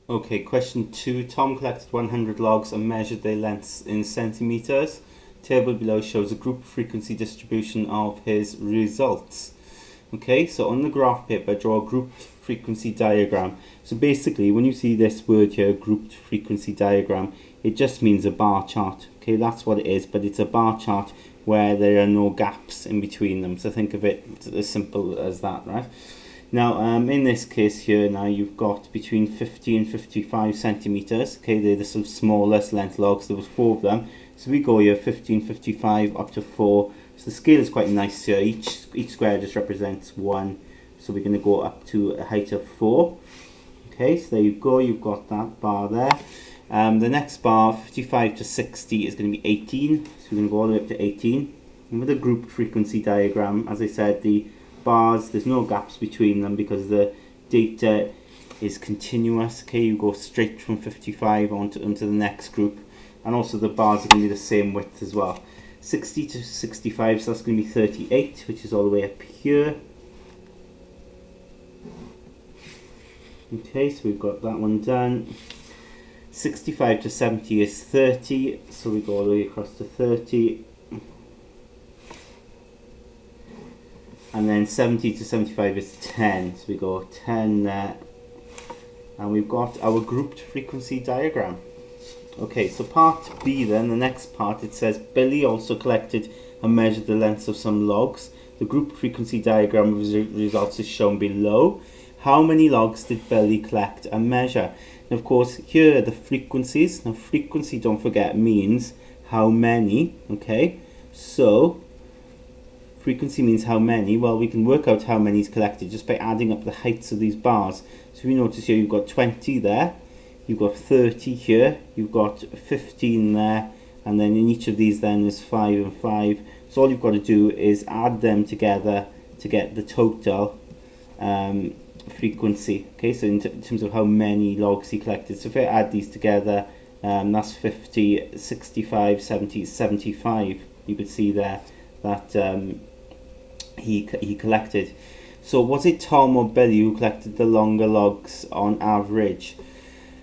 Okay, question 2. Tom collected 100 logs and measured their lengths in centimeters. Table below shows a group frequency distribution of his results. Okay, so on the graph paper, draw a grouped frequency diagram. So basically, when you see this word here, grouped frequency diagram, it just means a bar chart. Okay, that's what it is, but it's a bar chart where there are no gaps in between them. So think of it as simple as that, right? Now, in this case here, now you've got between 50 and 55 centimeters. Okay, they're the sort of smallest length logs. There was 4 of them. So we go here 15, 55 up to 4. So the scale is quite nice here. Each square just represents 1. So we're going to go up to a height of 4. Okay, so there you go. You've got that bar there. The next bar, 55 to 60, is going to be 18. So we're going to go all the way up to 18. And with a group frequency diagram, as I said, the bars, there's no gaps between them because the data is continuous. Okay, you go straight from 55 onto the next group, and also the bars are going to be the same width as well. 60 to 65, so that's going to be 38, which is all the way up here. Okay, so we've got that one done. 65 to 70 is 30, so we go all the way across to 30. And then 70 to 75 is 10, so we go 10 there. And we've got our grouped frequency diagram. Okay, so part B then, the next part, it says Billy also collected and measured the lengths of some logs. The group frequency diagram results is shown below. How many logs did Billy collect and measure? And of course, here are the frequencies. Now, frequency, don't forget, means how many, okay? So, frequency means how many. Well, we can work out how many is collected just by adding up the heights of these bars. So we notice here you've got 20 there, you've got 30 here, you've got 15 there, and then in each of these then there's 5 and 5. So all you've got to do is add them together to get the total frequency. Okay, so in terms of how many logs he collected. So if I add these together, that's 50, 65, 70, 75. You could see there that he collected. So was it Tom or Billy who collected the longer logs on average?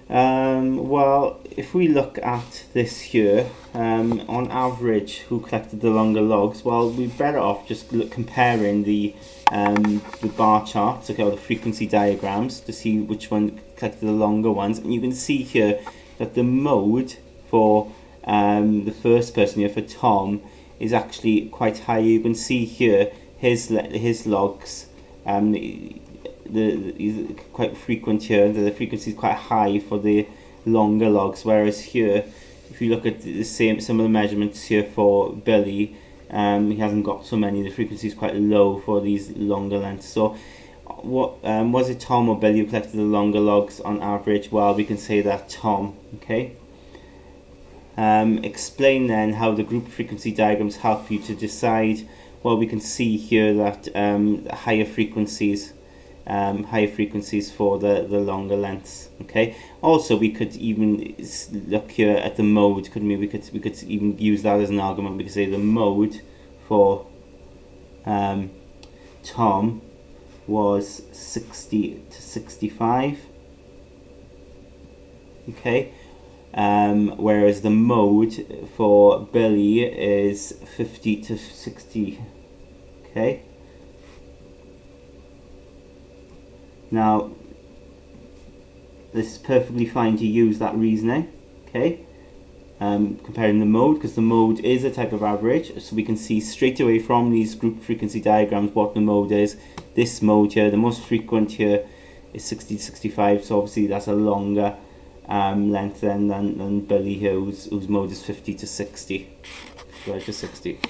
Well, if we look at this here, on average, who collected the longer logs? Well, we're better off just comparing the bar charts, okay, or the frequency diagrams, to see which one collected the longer ones. And you can see here that the mode for the first person here, for Tom, is actually quite high. You can see here his logs. Is quite frequent here. The frequency is quite high for the longer logs, whereas here, if you look at the similar measurements here for Billy, he hasn't got so many. The frequency is quite low for these longer lengths. So, what was it Tom or Billy who collected the longer logs on average? Well, we can say that Tom. Okay. Explain then how the group frequency diagrams help you to decide. Well, we can see here that higher frequencies for the longer lengths. Okay. Also, we could even look here at the mode, couldn't we? We could even use that as an argument. We could say the mode for Tom was 60 to 65. Okay. Whereas the mode for Billy is 50 to 60. Okay. Now, this is perfectly fine to use that reasoning. Okay. Comparing the mode, because the mode is a type of average, so we can see straight away from these group frequency diagrams what the mode is. This mode here, the most frequent here, is 60 to 65. So obviously that's a longer length than Billy here, whose mode is 50 to 60. 50 to 60.